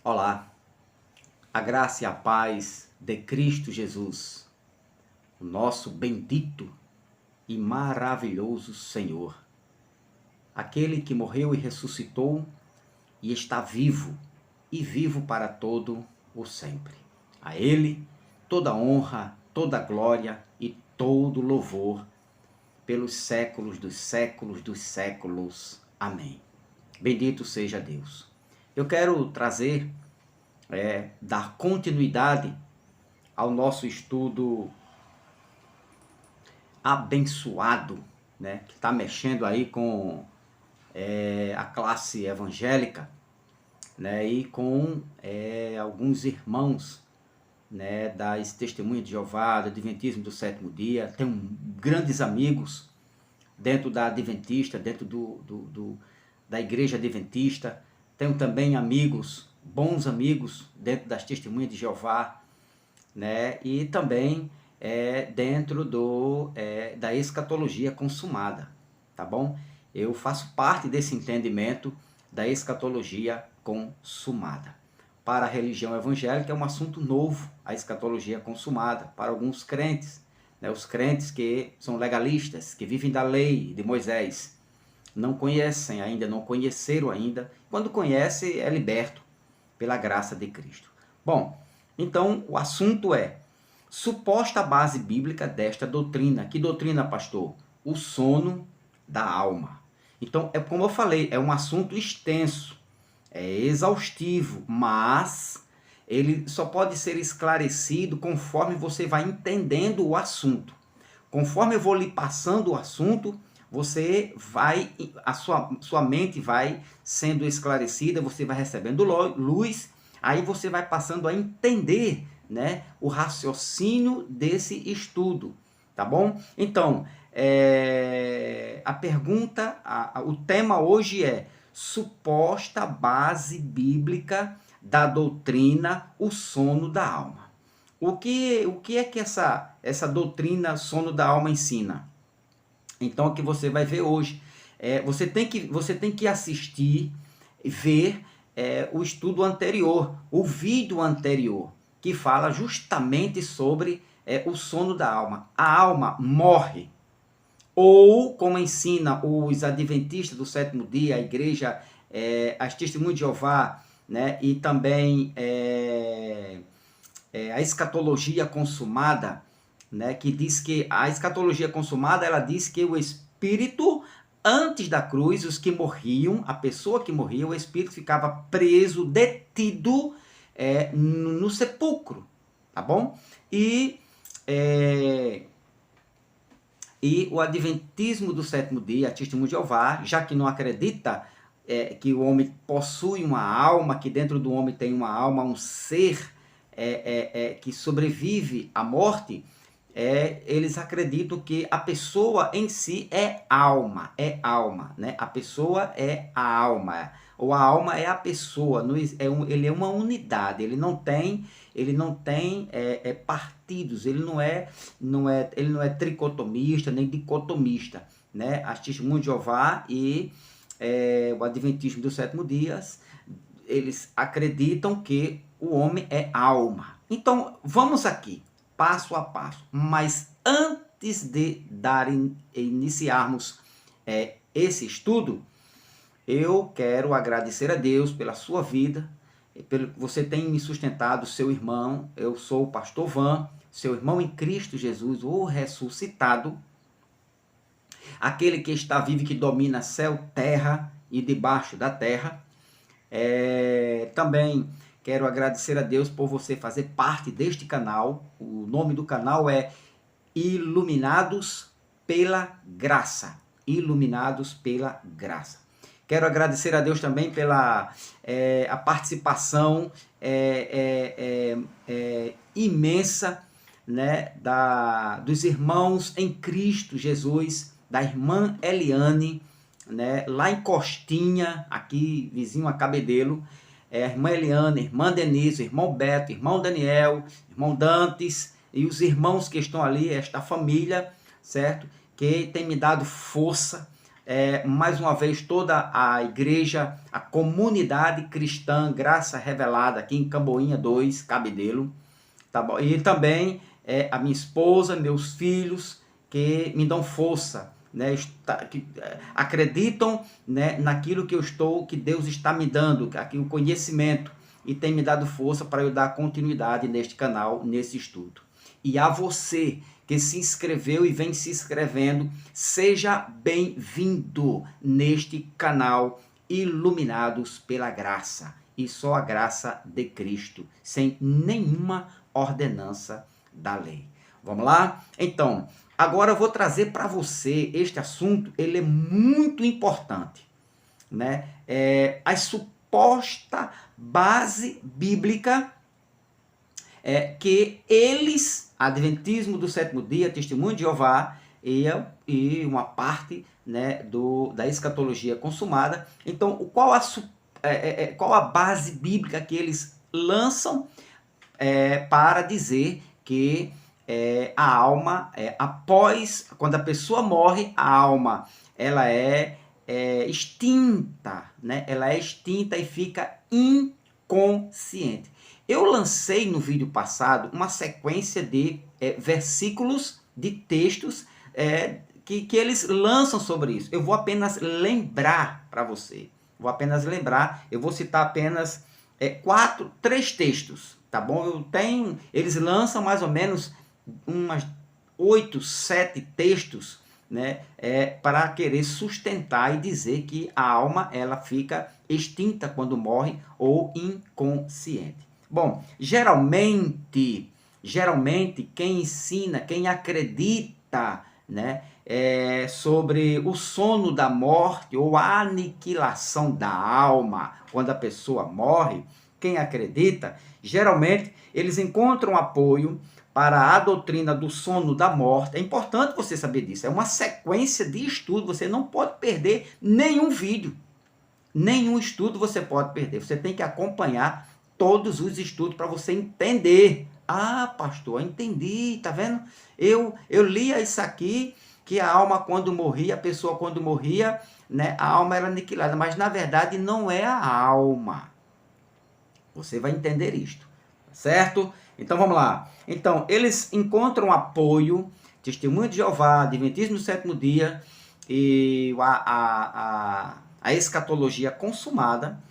Olá, a graça e a paz de Cristo Jesus, o nosso bendito e maravilhoso Senhor, aquele que morreu e ressuscitou e está vivo e vivo para todo o sempre. A Ele toda honra, toda glória e todo louvor pelos séculos dos séculos dos séculos. Amém. Bendito seja Deus. Eu quero dar continuidade ao nosso estudo abençoado, né, que está mexendo aí com a classe evangélica, né, e com alguns irmãos, né, das Testemunhas de Jeová, do Adventismo do Sétimo Dia. Tenho grandes amigos dentro da Adventista, dentro da Igreja Adventista. Tenho também amigos, bons amigos, dentro das Testemunhas de Jeová, né, e também dentro da escatologia consumada, tá bom? Eu faço parte desse entendimento da escatologia consumada. Para a religião evangélica é um assunto novo, a escatologia consumada, para alguns crentes, né, os crentes que são legalistas, que vivem da lei de Moisés, não conhecem ainda, não conheceram ainda. Quando conhece, é liberto pela graça de Cristo. Bom, então o assunto é suposta base bíblica desta doutrina. Que doutrina, pastor? O sono da alma. Então, como eu falei, é um assunto extenso, é exaustivo, mas ele só pode ser esclarecido conforme você vai entendendo o assunto. Conforme eu vou lhe passando o assunto, a sua mente vai sendo esclarecida, você vai recebendo luz, aí você vai passando a entender, né, o raciocínio desse estudo, tá bom? Então, a pergunta, o tema hoje é suposta base bíblica da doutrina, o sono da alma. O que é que essa doutrina sono da alma ensina? Então, o que você vai ver hoje, você tem que assistir, ver o estudo anterior, o vídeo anterior, que fala justamente sobre o sono da alma. A alma morre, ou como ensina os adventistas do sétimo dia, a igreja, as Testemunhas de Jeová, né, e também a escatologia consumada, né, que diz que a escatologia consumada, ela diz que o espírito, antes da cruz, os que morriam, a pessoa que morria, o espírito ficava preso, detido no sepulcro, tá bom? E o adventismo do sétimo dia, a Testemunha de Jeová, já que não acredita que o homem possui uma alma, que dentro do homem tem uma alma, um ser que sobrevive à morte, eles acreditam que a pessoa em si é alma, né? A pessoa é a alma, ou a alma é a pessoa, ele é uma unidade, ele não tem partidos, ele não é tricotomista, nem dicotomista, né? As Testemunhas de Jeová e o Adventismo dos Sétimos Dias, eles acreditam que o homem é alma. Então, vamos aqui, passo a passo. Mas antes de iniciarmos esse estudo, eu quero agradecer a Deus pela sua vida, pelo que você tem me sustentado, seu irmão. Eu sou o pastor Van, seu irmão em Cristo Jesus, o ressuscitado, aquele que está vivo e que domina céu, terra e debaixo da terra. Também quero agradecer a Deus por você fazer parte deste canal. O nome do canal é Iluminados pela Graça. Iluminados pela Graça. Quero agradecer a Deus também pela a participação imensa, né, dos irmãos em Cristo Jesus, da irmã Eliane, né, lá em Costinha, aqui vizinho a Cabedelo, a irmã Eliane, irmã Denise, irmão Beto, irmão Daniel, irmão Dantes e os irmãos que estão ali, esta família, certo? Que tem me dado força, mais uma vez, toda a igreja, a comunidade cristã, Graça Revelada, aqui em Camboinha 2, Cabedelo, tá bom? E também a minha esposa, meus filhos, que me dão força, né? Que acreditam, né, naquilo que Deus está me dando, aqui o conhecimento, e tem me dado força para eu dar continuidade neste canal, nesse estudo. E a você que se inscreveu e vem se inscrevendo, seja bem-vindo neste canal Iluminados pela Graça. E só a graça de Cristo, sem nenhuma ordenança da lei. Vamos lá? Então, agora eu vou trazer para você este assunto, ele é muito importante, né? A suposta base bíblica que eles, Adventismo do sétimo dia, Testemunho de Jeová e uma parte, né, da escatologia consumada. Então, qual a base bíblica que eles lançam para dizer que a alma, após, quando a pessoa morre, a alma ela é extinta, né? Ela é extinta e fica inconsciente. Eu lancei no vídeo passado uma sequência de versículos, de textos que eles lançam sobre isso. Eu vou apenas lembrar para você. Eu vou citar apenas 3 textos, tá bom? Eles lançam mais ou menos umas 8, 7 textos, né, para querer sustentar e dizer que a alma ela fica extinta quando morre ou inconsciente. Bom, geralmente quem ensina, quem acredita, né, sobre o sono da morte ou a aniquilação da alma quando a pessoa morre, quem acredita, geralmente eles encontram apoio para a doutrina do sono da morte. É importante você saber disso. É uma sequência de estudo. Você não pode perder nenhum vídeo. Nenhum estudo você pode perder. Você tem que acompanhar todos os estudos para você entender. Ah, pastor, entendi, tá vendo? Eu lia isso aqui, que a alma quando morria, a pessoa quando morria, né, a alma era aniquilada. Mas na verdade não é a alma. Você vai entender isto, certo? Então vamos lá. Então, eles encontram apoio, Testemunho de Jeová, Adventismo do sétimo dia e a escatologia consumada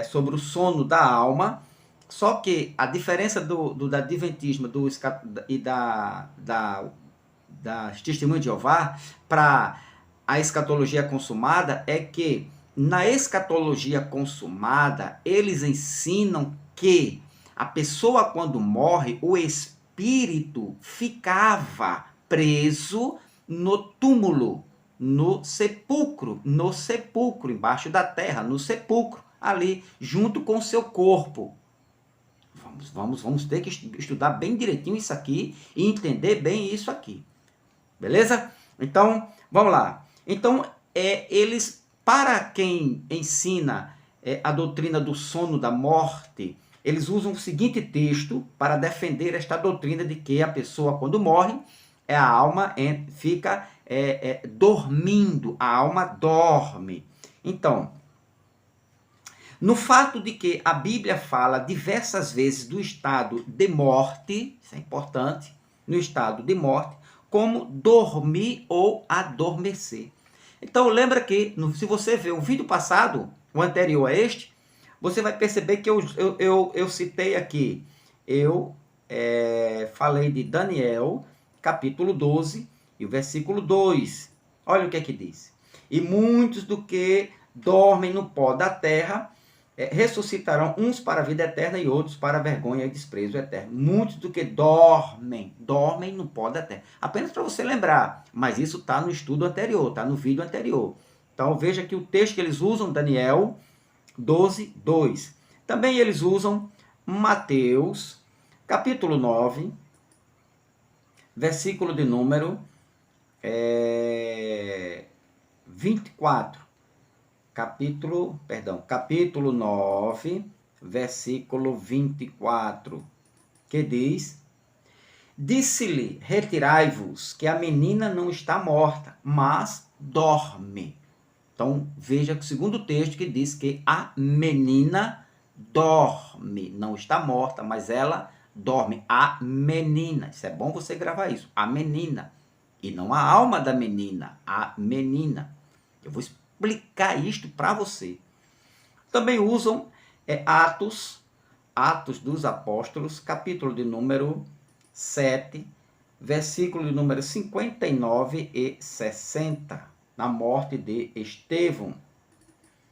sobre o sono da alma. Só que a diferença do Adventismo e da Testemunho de Jeová para a escatologia consumada é que na escatologia consumada eles ensinam que a pessoa quando morre, o espírito ficava preso no túmulo, no sepulcro, embaixo da terra, no sepulcro, ali, junto com o seu corpo. Vamos ter que estudar bem direitinho isso aqui e entender bem isso aqui. Beleza? Então, vamos lá. Então, eles, para quem ensina a doutrina do sono da morte, eles usam o seguinte texto para defender esta doutrina de que a pessoa, quando morre, a alma fica dormindo, a alma dorme. Então, no fato de que a Bíblia fala diversas vezes do estado de morte, isso é importante, no estado de morte, como dormir ou adormecer. Então, lembra que, se você ver o vídeo passado, o anterior a este, você vai perceber que eu citei aqui, falei de Daniel, capítulo 12, e o versículo 2. Olha o que é que diz. E muitos do que dormem no pó da terra ressuscitarão, uns para a vida eterna e outros para a vergonha e desprezo eterno. Muitos do que dormem no pó da terra. Apenas para você lembrar, mas isso está no estudo anterior, está no vídeo anterior. Então veja que o texto que eles usam, Daniel 12, 2. Também eles usam Mateus, capítulo 9, versículo de número 24. Capítulo 9, versículo 24, que diz: Disse-lhe, retirai-vos, que a menina não está morta, mas dorme. Então, veja que o segundo texto que diz que a menina dorme. Não está morta, mas ela dorme. A menina. Isso é bom você gravar isso. A menina. E não a alma da menina. A menina. Eu vou explicar isto para você. Também usam Atos dos Apóstolos, capítulo de número 7, versículo de número 59 e 60, na morte de Estevão.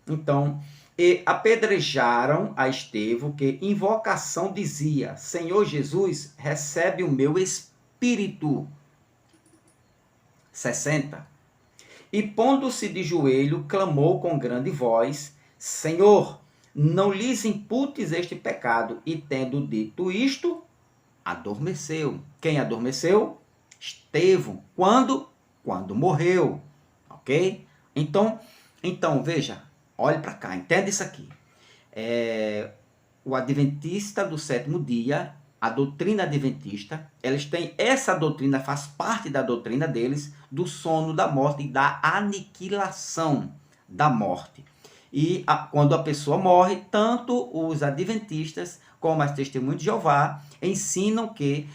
Então, e apedrejaram a Estevão, que invocação dizia: Senhor Jesus, recebe o meu espírito. 60. E pondo-se de joelho, clamou com grande voz: Senhor, não lhes imputes este pecado. E tendo dito isto, adormeceu. Quem adormeceu? Estevão. Quando? Quando morreu. Ok? Então veja, olhe para cá, entenda isso aqui. O adventista do sétimo dia, a doutrina adventista, eles têm essa doutrina, faz parte da doutrina deles, do sono da morte e da aniquilação da morte. E quando a pessoa morre, tanto os adventistas como as testemunhas de Jeová ensinam que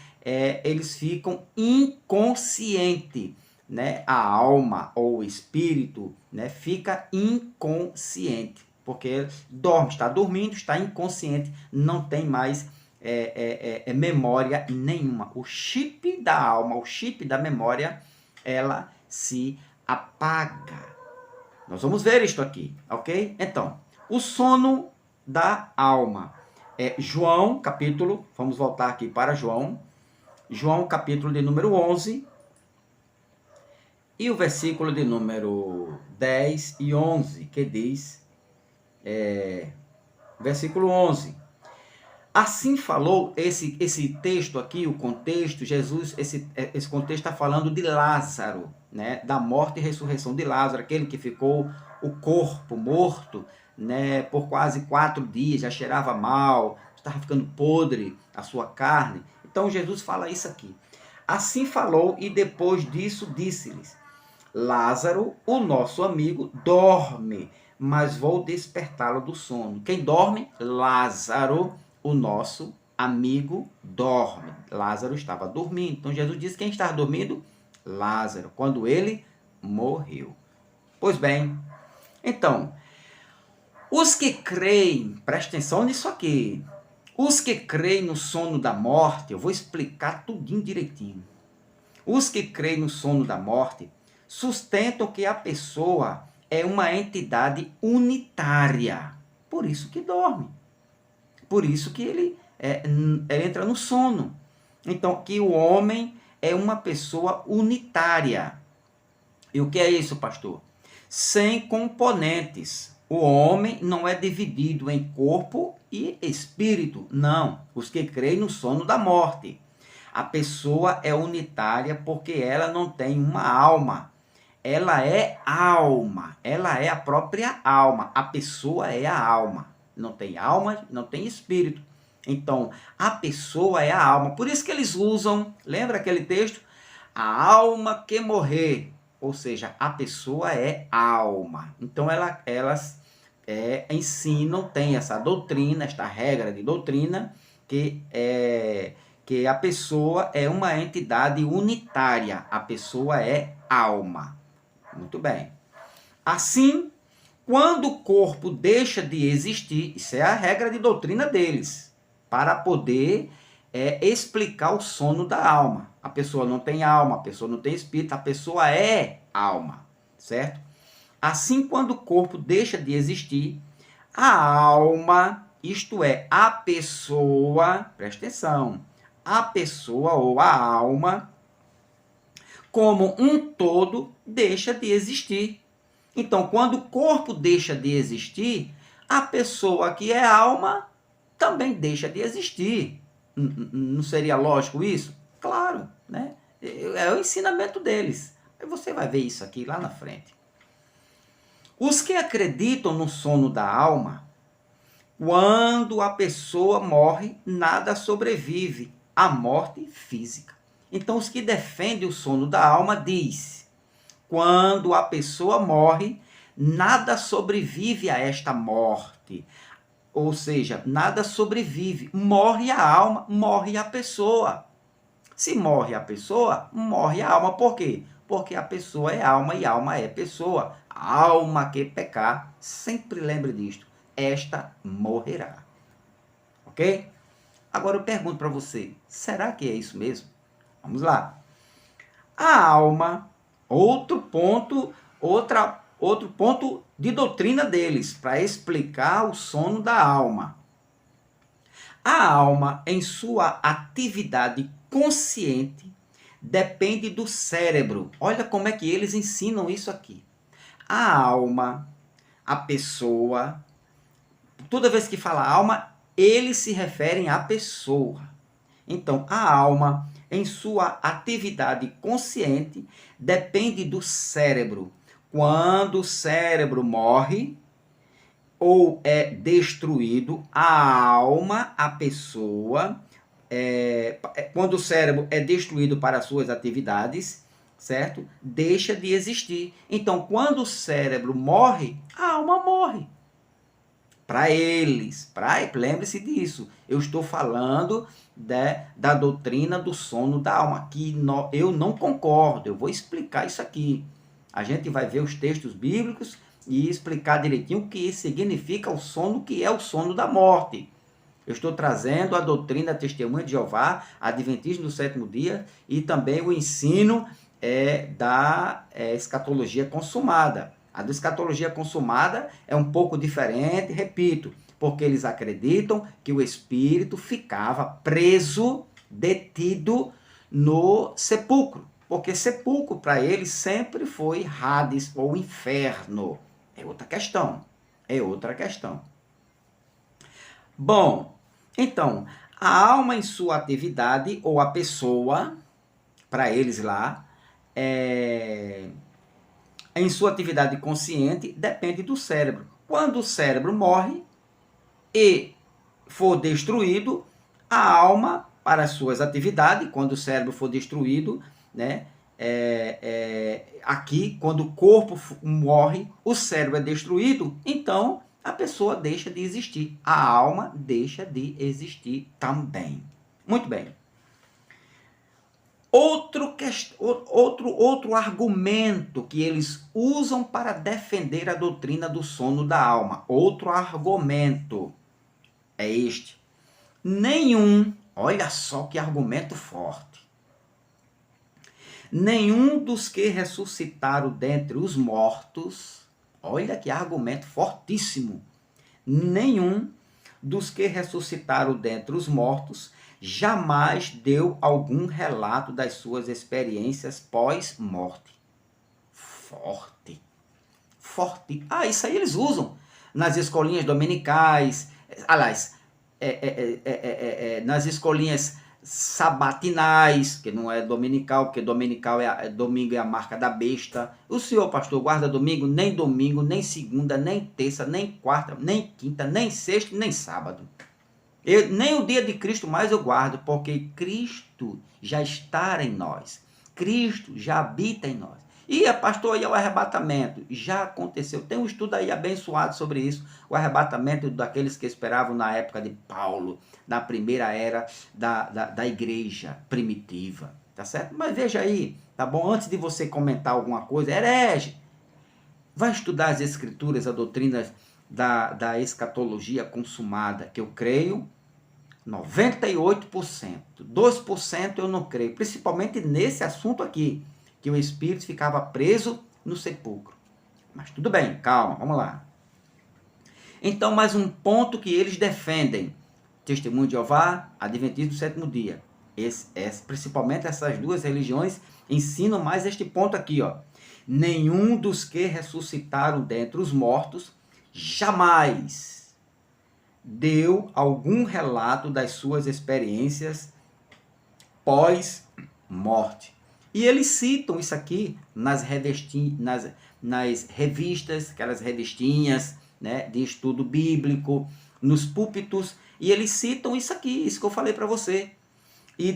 eles ficam inconscientes, né? A alma ou o espírito, né, fica inconsciente, porque dorme, está dormindo, está inconsciente, não tem mais memória nenhuma. O chip da alma, o chip da memória, ela se apaga. Nós vamos ver isto aqui, ok? Então, o sono da alma. João, capítulo, vamos voltar aqui para João. João, capítulo de número 11. E o versículo de número 10 e 11, que diz, versículo 11. Assim falou, esse texto aqui, o contexto, Jesus, esse contexto está falando de Lázaro, né? Da morte e ressurreição de Lázaro, aquele que ficou o corpo morto, né? Por quase 4 dias, já cheirava mal, estava ficando podre a sua carne. Então Jesus fala isso aqui. Assim falou e depois disso disse-lhes: Lázaro, o nosso amigo, dorme, mas vou despertá-lo do sono. Quem dorme? Lázaro, o nosso amigo, dorme. Lázaro estava dormindo. Então Jesus disse: quem estava dormindo? Lázaro, quando ele morreu. Pois bem, então, os que creem, presta atenção nisso aqui, os que creem no sono da morte, eu vou explicar tudinho direitinho. Os que creem no sono da morte sustentam que a pessoa é uma entidade unitária. Por isso que dorme. Por isso que ele entra no sono. Então, que o homem é uma pessoa unitária. E o que é isso, pastor? Sem componentes. O homem não é dividido em corpo e espírito. Não. Os que creem no sono da morte. A pessoa é unitária porque ela não tem uma alma. Ela é alma. Ela é a própria alma. A pessoa é a alma. Não tem alma, não tem espírito. Então, a pessoa é a alma. Por isso que eles usam, lembra aquele texto? A alma que morrer. Ou seja, a pessoa é alma. Então, elas ensinam, tem essa doutrina, esta regra de doutrina, que a pessoa é uma entidade unitária. A pessoa é alma. Muito bem. Assim, quando o corpo deixa de existir, isso é a regra de doutrina deles, para poder explicar o sono da alma. A pessoa não tem alma, a pessoa não tem espírito, a pessoa é alma, certo? Assim, quando o corpo deixa de existir, a alma, isto é, a pessoa, presta atenção, a pessoa ou a alma, como um todo, deixa de existir. Então, quando o corpo deixa de existir, a pessoa que é alma também deixa de existir. Não seria lógico isso? Claro, né? É o ensinamento deles. Você vai ver isso aqui lá na frente. Os que acreditam no sono da alma, quando a pessoa morre, nada sobrevive à morte física. Então, os que defendem o sono da alma diz: quando a pessoa morre, nada sobrevive a esta morte. Ou seja, nada sobrevive. Morre a alma, morre a pessoa. Se morre a pessoa, morre a alma. Por quê? Porque a pessoa é alma e alma é pessoa. A alma que pecar, sempre lembre disto, esta morrerá. Ok? Agora eu pergunto para você, será que é isso mesmo? Vamos lá. A alma, outro ponto de doutrina deles, para explicar o sono da alma. A alma, em sua atividade consciente, depende do cérebro. Olha como é que eles ensinam isso aqui. A alma, a pessoa, toda vez que fala alma, eles se referem à pessoa. Então, a alma, em sua atividade consciente, depende do cérebro. Quando o cérebro morre ou é destruído, a alma, a pessoa, quando o cérebro é destruído para suas atividades, certo? Deixa de existir. Então, quando o cérebro morre, a alma morre. Para eles, lembre-se disso. Eu estou falando da doutrina do sono da alma, que eu não concordo. Eu vou explicar isso aqui. A gente vai ver os textos bíblicos e explicar direitinho o que significa o sono, que é o sono da morte. Eu estou trazendo a doutrina da Testemunha de Jeová, Adventismo do sétimo dia, e também o ensino da escatologia consumada. A da escatologia consumada é um pouco diferente, repito, porque eles acreditam que o espírito ficava preso, detido no sepulcro. Porque sepulcro para eles sempre foi Hades ou inferno. É outra questão. Bom, então, a alma em sua atividade, ou a pessoa, para eles lá, em sua atividade consciente, depende do cérebro. Quando o cérebro morre e for destruído, a alma, para as suas atividades, quando o cérebro for destruído, né? Aqui, quando o corpo morre, o cérebro é destruído, então a pessoa deixa de existir. A alma deixa de existir também. Muito bem. Outro argumento que eles usam para defender a doutrina do sono da alma. Outro argumento é este. Olha só que argumento forte. Nenhum dos que ressuscitaram dentre os mortos, olha que argumento fortíssimo. Nenhum dos que ressuscitaram dentre os mortos jamais deu algum relato das suas experiências pós-morte. Forte. Isso aí eles usam nas escolinhas dominicais, aliás, nas escolinhas sabatinais, que não é dominical, porque domingo é a marca da besta. O senhor, pastor, guarda domingo, nem segunda, nem terça, nem quarta, nem quinta, nem sexta, nem sábado. Nem o dia de Cristo mais eu guardo, porque Cristo já está em nós. Cristo já habita em nós. E, pastor, aí é o arrebatamento. Já aconteceu. Tem um estudo aí abençoado sobre isso. O arrebatamento daqueles que esperavam na época de Paulo, na primeira era da igreja primitiva. Tá certo? Mas veja aí, tá bom? Antes de você comentar alguma coisa, herege, vai estudar as escrituras, a doutrina da escatologia consumada, que eu creio 98%. 2% eu não creio, principalmente nesse assunto aqui, que o espírito ficava preso no sepulcro. Mas tudo bem, calma, vamos lá. Então, mais um ponto que eles defendem. Testemunho de Jeová, Adventismo do sétimo dia. Principalmente essas duas religiões ensinam mais este ponto aqui, ó. Nenhum dos que ressuscitaram dentre os mortos jamais deu algum relato das suas experiências pós-morte. E eles citam isso aqui nas revistas, aquelas revistinhas, né, de estudo bíblico, nos púlpitos, e eles citam isso aqui, isso que eu falei para você. E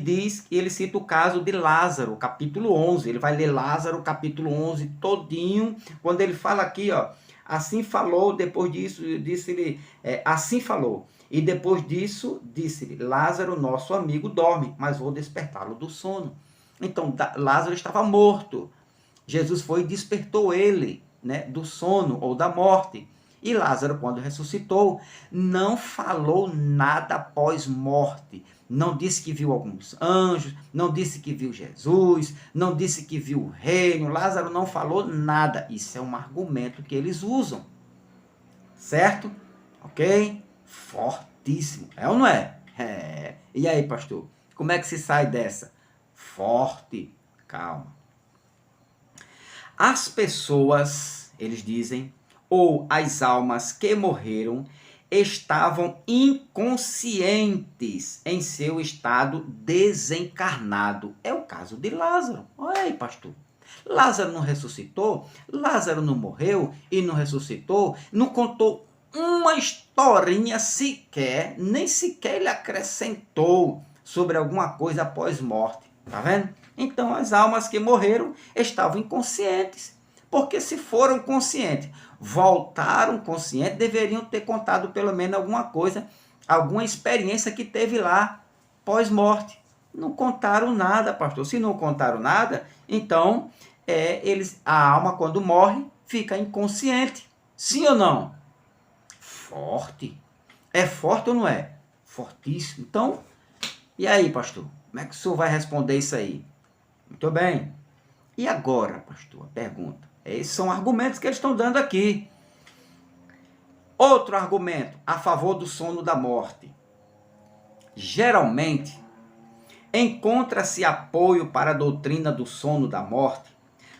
ele cita o caso de Lázaro, capítulo 11. Ele vai ler Lázaro, capítulo 11, todinho, quando ele fala aqui, ó, Assim falou, depois disso, disse-lhe, assim falou. E depois disso, disse-lhe, Lázaro, nosso amigo, dorme, mas vou despertá-lo do sono. Então, Lázaro estava morto. Jesus foi e despertou ele, né, do sono ou da morte. E Lázaro, quando ressuscitou, não falou nada após morte. Não disse que viu alguns anjos, não disse que viu Jesus, não disse que viu o reino. Lázaro não falou nada. Isso é um argumento que eles usam. Certo? Ok? Fortíssimo. É ou não é? É. E aí, pastor? Como é que se sai dessa? Forte. Calma. As pessoas, eles dizem, ou as almas que morreram, estavam inconscientes em seu estado desencarnado. É o caso de Lázaro. Olha aí, pastor. Lázaro não ressuscitou, Lázaro não morreu e não ressuscitou, não contou uma historinha sequer, nem sequer ele acrescentou sobre alguma coisa após morte. Tá vendo? Então as almas que morreram estavam inconscientes. Porque se foram conscientes, voltaram conscientes, deveriam ter contado pelo menos alguma coisa, alguma experiência que teve lá pós-morte. Não contaram nada, pastor. Se não contaram nada, então a alma quando morre fica inconsciente. Sim ou não? Forte. É forte ou não é? Fortíssimo. Então, e aí, pastor? Como é que o senhor vai responder isso aí? Muito bem. E agora, pastor, a pergunta. Esses são argumentos que eles estão dando aqui. Outro argumento a favor do sono da morte. Geralmente, encontra-se apoio para a doutrina do sono da morte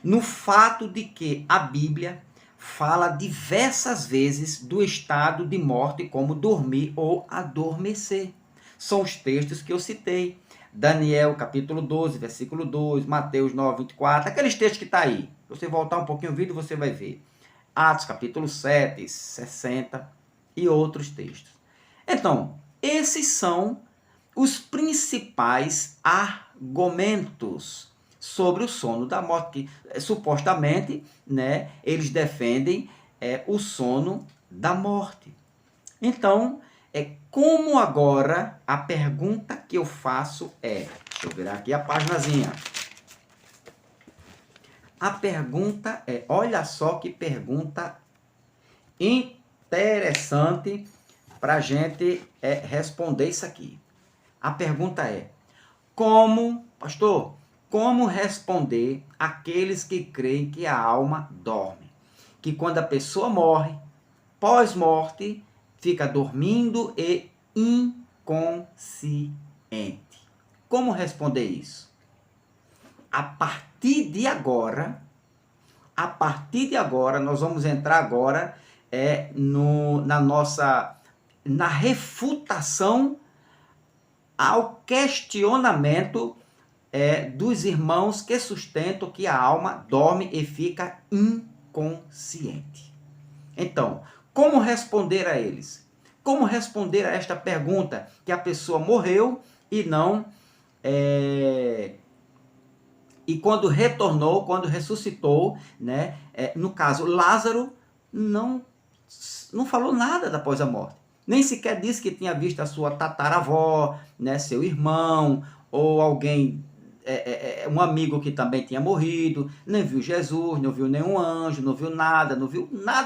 no fato de que a Bíblia fala diversas vezes do estado de morte como dormir ou adormecer. São os textos que eu citei. Daniel, capítulo 12, versículo 2, Mateus 9, 24, aqueles textos que está aí. Se você voltar um pouquinho o vídeo, você vai ver. Atos, capítulo 7, 60 e outros textos. Então, esses são os principais argumentos sobre o sono da morte, que supostamente, né, eles defendem o sono da morte. Então, como agora, a pergunta que eu faço deixa eu virar aqui a páginazinha. A pergunta olha só que pergunta interessante para a gente responder isso aqui. A pergunta é, pastor, como responder àqueles que creem que a alma dorme? Que quando a pessoa morre, pós-morte, fica dormindo e inconsciente. Como responder isso? A partir de agora, nós vamos entrar agora na refutação ao questionamento dos irmãos que sustentam que a alma dorme e fica inconsciente. Então, como responder a eles? Como responder a esta pergunta que a pessoa morreu e não... E quando retornou, quando ressuscitou, né? No caso, Lázaro não falou nada após a morte. Nem sequer disse que tinha visto a sua tataravó, né? Seu irmão, ou alguém... um amigo que também tinha morrido, nem viu Jesus, não viu nenhum anjo, não viu nada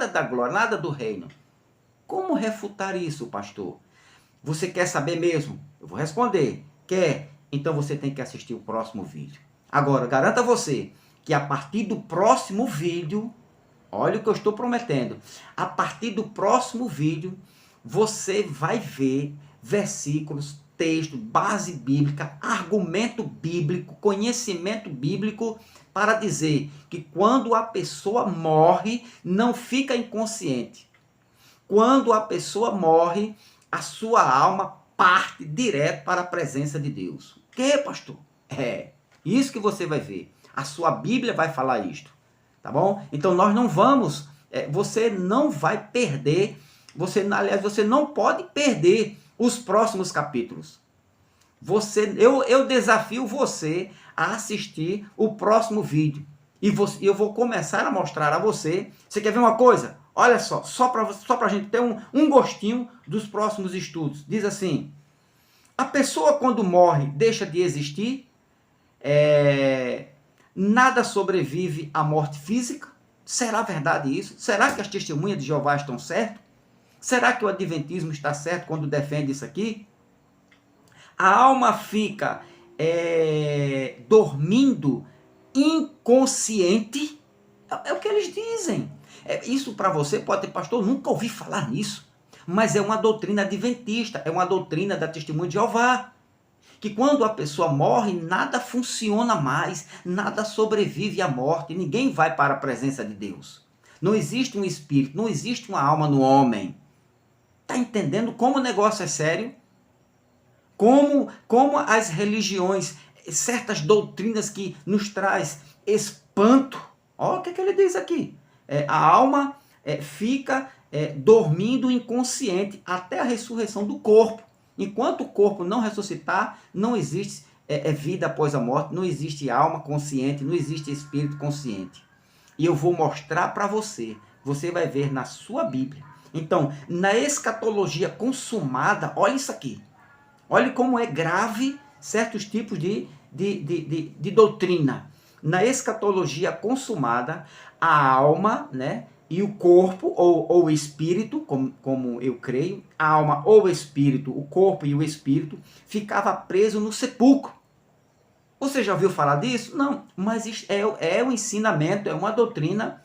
da glória, nada do reino. Como refutar isso, pastor? Você quer saber mesmo? Eu vou responder. Quer? Então você tem que assistir o próximo vídeo. Agora, garanto a você que a partir do próximo vídeo, olha o que eu estou prometendo, a partir do próximo vídeo, você vai ver versículos, texto, base bíblica, argumento bíblico, conhecimento bíblico, para dizer que quando a pessoa morre, não fica inconsciente. Quando a pessoa morre, a sua alma parte direto para a presença de Deus. O que, pastor? Isso que você vai ver. A sua Bíblia vai falar isto. Tá bom? Então nós não vamos, você não vai perder, aliás, você não pode perder os próximos capítulos. Eu desafio você a assistir o próximo vídeo. E eu vou começar a mostrar a você. Você quer ver uma coisa? Olha só para a gente ter um gostinho dos próximos estudos. Diz assim, a pessoa quando morre deixa de existir, nada sobrevive à morte física. Será verdade isso? Será que as testemunhas de Jeová estão certas? Será que o adventismo está certo quando defende isso aqui? A alma fica dormindo inconsciente. É o que eles dizem. Isso para você pode ter, pastor, eu nunca ouvi falar nisso. Mas é uma doutrina adventista, é uma doutrina da Testemunha de Jeová. Que quando a pessoa morre, nada funciona mais, nada sobrevive à morte, ninguém vai para a presença de Deus. Não existe um espírito, não existe uma alma no homem. Está entendendo como o negócio é sério? Como as religiões, certas doutrinas que nos traz espanto. Olha o que ele diz aqui. A alma fica dormindo inconsciente até a ressurreição do corpo. Enquanto o corpo não ressuscitar, não existe vida após a morte, não existe alma consciente, não existe espírito consciente. E eu vou mostrar para você, você vai ver na sua Bíblia. Então, na escatologia consumada, olha isso aqui. Olha como é grave certos tipos de doutrina. Na escatologia consumada, a alma, né, e o corpo, ou o espírito, como eu creio, a alma ou o espírito, o corpo e o espírito, ficava preso no sepulcro. Você já ouviu falar disso? Não, mas isso é um ensinamento, é uma doutrina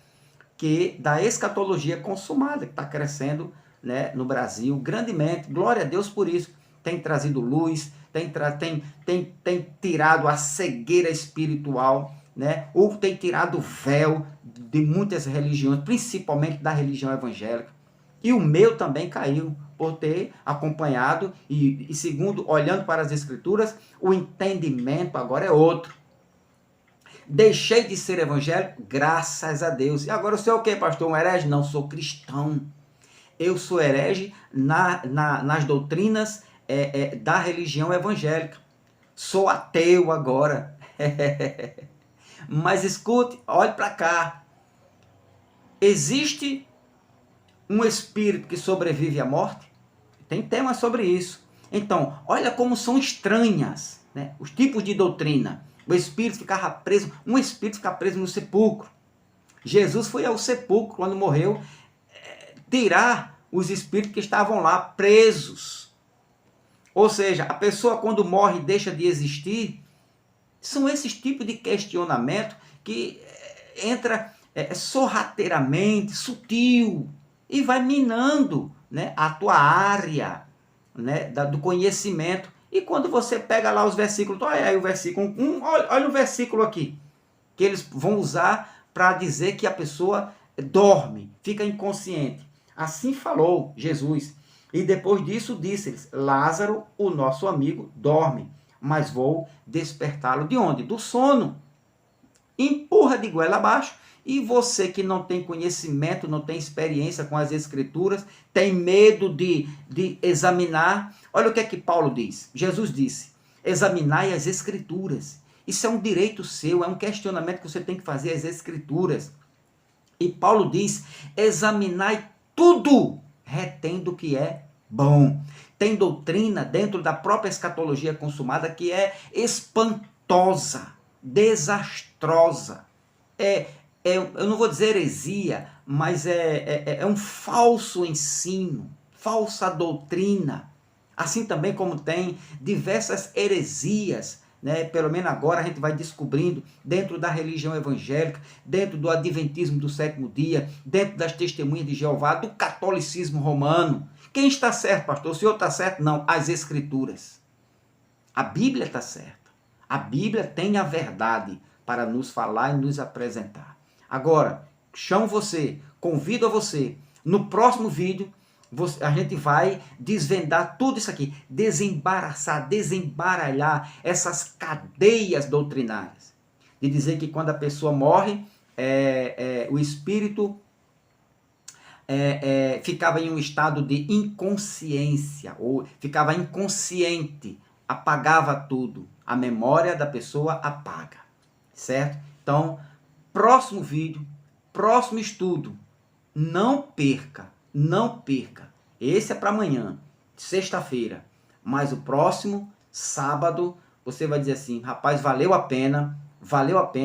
da escatologia consumada, que está crescendo, né, no Brasil grandemente. Glória a Deus por isso. Tem trazido luz, tem tirado a cegueira espiritual, né? Ou tem tirado o véu de muitas religiões, principalmente da religião evangélica. E o meu também caiu, por ter acompanhado e segundo, olhando para as Escrituras, o entendimento agora é outro. Deixei de ser evangélico, graças a Deus. E agora eu sou o quê, pastor? Um herege? Não, sou cristão. Eu sou herege nas doutrinas da religião evangélica. Sou ateu agora. Mas escute, olhe para cá. Existe um espírito que sobrevive à morte? Tem temas sobre isso. Então, olha como são estranhas, né, os tipos de doutrina. O espírito ficava preso, um espírito fica preso no sepulcro. Jesus foi ao sepulcro quando morreu, tirar os espíritos que estavam lá presos. Ou seja, a pessoa quando morre e deixa de existir, são esses tipos de questionamento que entra sorrateiramente, sutil, e vai minando, né, a tua área, né, do conhecimento. E quando você pega lá os versículos, olha aí o versículo 1, olha o versículo aqui, que eles vão usar para dizer que a pessoa dorme, fica inconsciente. Assim falou Jesus. E depois disso disse-lhes, Lázaro, o nosso amigo, dorme, mas vou despertá-lo de onde? Do sono. Empurra de goela abaixo. E você que não tem conhecimento, não tem experiência com as Escrituras, tem medo de examinar. Olha o que é que Paulo diz. Jesus disse, examinai as Escrituras. Isso é um direito seu, é um questionamento que você tem que fazer às Escrituras. E Paulo diz, examinai tudo, retendo o que é bom. Tem doutrina dentro da própria escatologia consumada que é espantosa, desastrosa. Eu não vou dizer heresia, mas é um falso ensino, falsa doutrina. Assim também como tem diversas heresias, né? Pelo menos agora a gente vai descobrindo dentro da religião evangélica, dentro do adventismo do sétimo dia, dentro das testemunhas de Jeová, do catolicismo romano. Quem está certo, pastor? O senhor está certo? Não, as Escrituras. A Bíblia está certa. A Bíblia tem a verdade para nos falar e nos apresentar. Agora, chamo você, convido a você, no próximo vídeo, a gente vai desvendar tudo isso aqui, desembaraçar, desembaralhar essas cadeias doutrinárias. De dizer que quando a pessoa morre, o espírito ficava em um estado de inconsciência, ou ficava inconsciente, apagava tudo. A memória da pessoa apaga, certo? Então, próximo vídeo, próximo estudo, não perca, não perca. Esse é para amanhã, sexta-feira. Mas o próximo, sábado, você vai dizer assim, rapaz, valeu a pena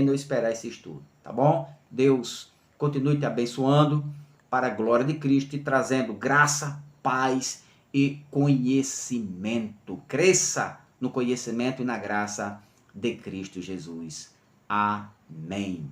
eu esperar esse estudo, tá bom? Deus continue te abençoando para a glória de Cristo e trazendo graça, paz e conhecimento. Cresça no conhecimento e na graça de Cristo Jesus. Amém.